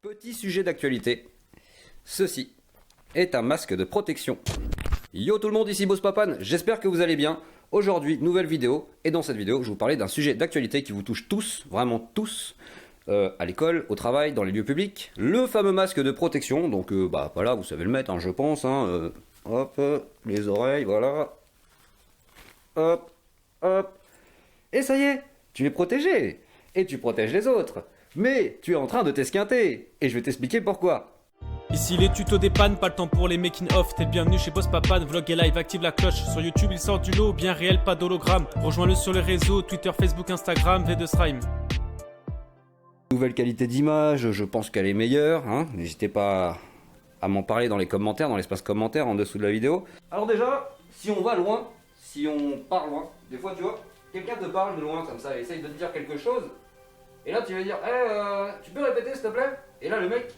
Petit sujet d'actualité, ceci est un masque de protection. Yo tout le monde, ici Boss Papane, j'espère que vous allez bien. Aujourd'hui, nouvelle vidéo, et dans cette vidéo, je vais vous parler d'un sujet d'actualité qui vous touche tous, vraiment tous, à l'école, au travail, dans les lieux publics. Le fameux masque de protection, donc voilà, vous savez le mettre, je pense. Hop, les oreilles, voilà. Hop, hop. Et ça y est, tu es protégé, et tu protèges les autres. Mais tu es en train de t'esquinter, et je vais t'expliquer pourquoi. Ici les tutos des pannes, pas le temps pour les making of. T'es le bienvenu chez Boss Papane, vlog et live, active la cloche. Sur YouTube il sort du lot, bien réel, pas d'hologramme. Rejoins-le sur les réseaux, Twitter, Facebook, Instagram, V2 Srime. Nouvelle qualité d'image, je pense qu'elle est meilleure, N'hésitez pas à m'en parler dans les commentaires, dans l'espace commentaire en dessous de la vidéo. Alors déjà, si on va loin, si on part loin, des fois tu vois, quelqu'un te parle de loin comme ça, et essaye de te dire quelque chose, et là tu vas dire, tu peux répéter s'il te plaît? Et là le mec,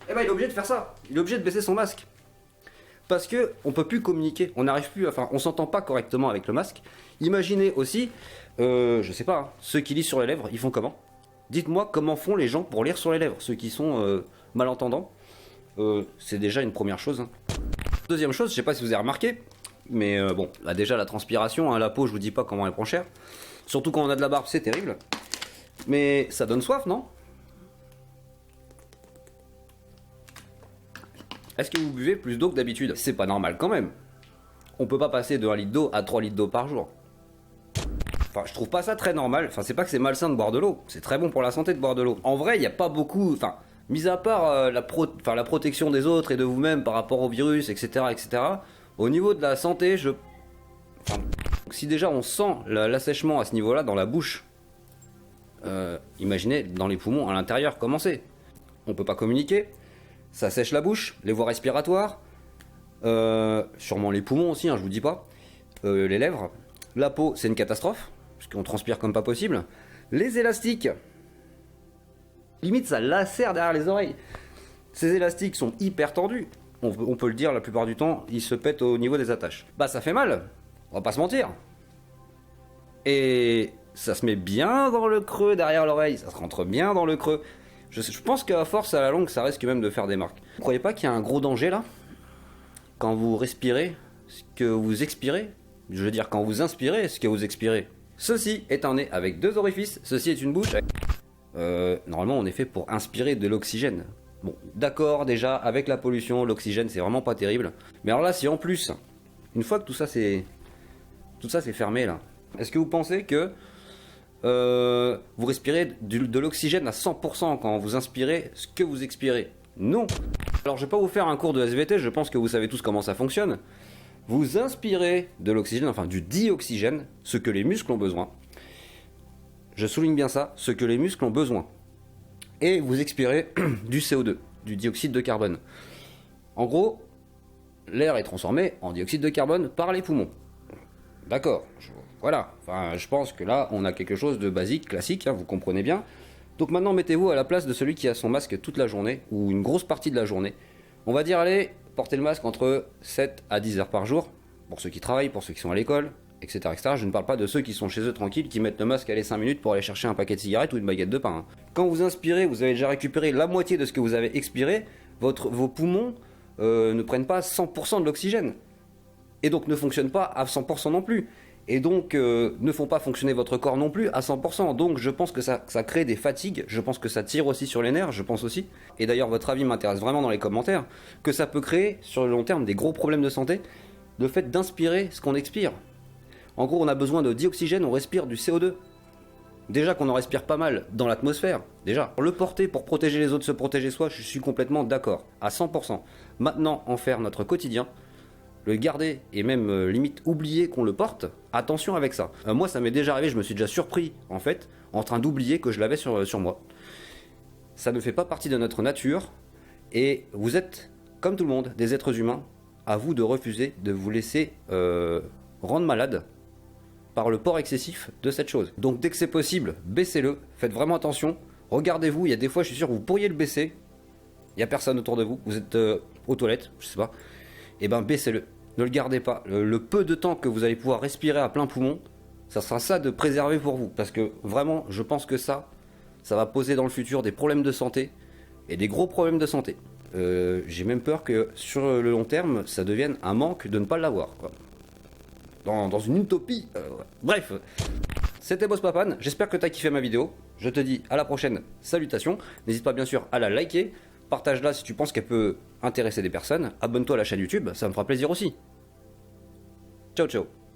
il est obligé de faire ça, il est obligé de baisser son masque. Parce que on peut plus communiquer, on n'arrive plus, on s'entend pas correctement avec le masque. Imaginez aussi, je sais pas, ceux qui lisent sur les lèvres, ils font comment? Dites-moi comment font les gens pour lire sur les lèvres, ceux qui sont malentendants. C'est déjà une première chose. Deuxième chose, je sais pas si vous avez remarqué, mais là déjà la transpiration, la peau, je vous dis pas comment elle prend cher. Surtout quand on a de la barbe, c'est terrible. Mais ça donne soif, non? Est-ce que vous buvez plus d'eau que d'habitude? C'est pas normal quand même. On peut pas passer de 1 litre d'eau à 3 litres d'eau par jour. Je trouve pas ça très normal. C'est pas que c'est malsain de boire de l'eau. C'est très bon pour la santé de boire de l'eau. En vrai, il n'y a pas beaucoup... mis à part la protection des autres et de vous-même par rapport au virus, etc., etc., au niveau de la santé, si déjà on sent l'assèchement à ce niveau-là dans la bouche, imaginez dans les poumons à l'intérieur, comment c'est? On peut pas communiquer. Ça sèche la bouche, les voies respiratoires, sûrement les poumons aussi, je vous dis pas, les lèvres, la peau, c'est une catastrophe, puisqu'on transpire comme pas possible, les élastiques, limite ça lacère derrière les oreilles, ces élastiques sont hyper tendus, on peut le dire la plupart du temps, ils se pètent au niveau des attaches. Ça fait mal, on va pas se mentir, et ça se met bien dans le creux derrière l'oreille, ça se rentre bien dans le creux. Je pense qu'à force, à la longue, ça risque même de faire des marques. Vous croyez pas qu'il y a un gros danger là? Quand vous respirez, ce que vous expirez? Je veux dire, quand vous inspirez, ce que vous expirez. Ceci est un nez avec 2 orifices, ceci est une bouche. Normalement, on est fait pour inspirer de l'oxygène. Bon, d'accord, déjà, avec la pollution, l'oxygène, c'est vraiment pas terrible. Mais alors là, si en plus, une fois que tout ça c'est fermé là, est-ce que vous pensez que vous respirez de l'oxygène à 100% quand vous inspirez ce que vous expirez? Non. Alors je vais pas vous faire un cours de SVT, je pense que vous savez tous comment ça fonctionne. Vous inspirez de l'oxygène, du dioxygène, ce que les muscles ont besoin. Je souligne bien ça, ce que les muscles ont besoin. Et vous expirez du CO2, du dioxyde de carbone. En gros, l'air est transformé en dioxyde de carbone par les poumons. D'accord, voilà, je pense que là, on a quelque chose de basique, classique, vous comprenez bien. Donc maintenant, mettez-vous à la place de celui qui a son masque toute la journée, ou une grosse partie de la journée. On va dire, allez, portez le masque entre 7 à 10 heures par jour, pour ceux qui travaillent, pour ceux qui sont à l'école, etc., etc. Je ne parle pas de ceux qui sont chez eux tranquilles, qui mettent le masque aller 5 minutes pour aller chercher un paquet de cigarettes ou une baguette de pain. Quand vous inspirez, vous avez déjà récupéré la moitié de ce que vous avez expiré, vos poumons ne prennent pas 100% de l'oxygène. Et donc ne fonctionnent pas à 100% non plus. Et donc ne font pas fonctionner votre corps non plus à 100%. Donc je pense que ça crée des fatigues, je pense que ça tire aussi sur les nerfs, je pense aussi. Et d'ailleurs votre avis m'intéresse vraiment dans les commentaires, que ça peut créer sur le long terme des gros problèmes de santé, le fait d'inspirer ce qu'on expire. En gros on a besoin de dioxygène, on respire du CO2. Déjà qu'on en respire pas mal dans l'atmosphère, déjà. Le porter pour protéger les autres, se protéger soi, je suis complètement d'accord, à 100%. Maintenant en faire notre quotidien, le garder et même limite oublier qu'on le porte, attention avec ça. Moi ça m'est déjà arrivé, je me suis déjà surpris en fait, en train d'oublier que je l'avais sur moi. Ça ne fait pas partie de notre nature, et vous êtes, comme tout le monde, des êtres humains, à vous de refuser de vous laisser rendre malade par le port excessif de cette chose. Donc dès que c'est possible, baissez-le, faites vraiment attention, regardez-vous, il y a des fois je suis sûr que vous pourriez le baisser, il n'y a personne autour de vous, vous êtes aux toilettes, je sais pas, et baissez-le. Ne le gardez pas. Le peu de temps que vous allez pouvoir respirer à plein poumon, ça sera ça de préserver pour vous. Parce que vraiment, je pense que ça ça va poser dans le futur des problèmes de santé, et des gros problèmes de santé. J'ai même peur que sur le long terme, ça devienne un manque de ne pas l'avoir, quoi. Dans une utopie. Bref, c'était Boss Papane, j'espère que t'as kiffé ma vidéo. Je te dis à la prochaine, salutations. N'hésite pas bien sûr à la liker, partage-la si tu penses qu'elle peut intéresser des personnes. Abonne-toi à la chaîne YouTube, ça me fera plaisir aussi. Ciao ciao.